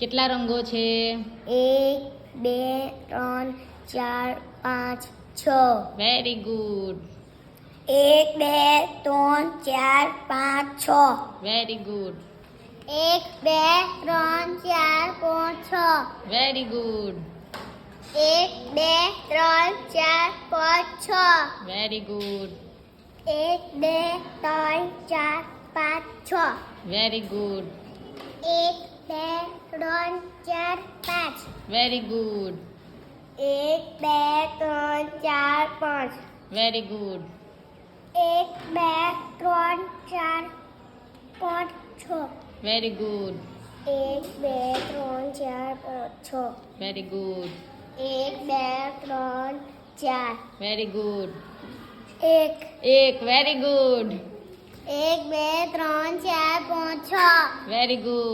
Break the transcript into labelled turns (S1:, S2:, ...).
S1: કેટલા રંગો છે?
S2: 1 2 3 4 5 6.
S1: Very good.
S2: 1 2 3 4 5 6.
S1: Very good.
S2: 1 2 3 4 5 6.
S1: Very good.
S2: 1 2 3 4 5 6.
S1: Very good.
S2: 1 2 3 4 5 6.
S1: Very good.
S2: 1 2 3 4 5.
S1: Very good.
S2: 1 2 3 4 5.
S1: Very good.
S2: 1 2 3 4 5 6.
S1: Very good.
S2: 1 2 3 4 5 6.
S1: Very good.
S2: 1 2 3 4.
S1: Very good.
S2: 1
S1: 1. Very good.
S2: 1 2 3 4 5 6.
S1: Very good.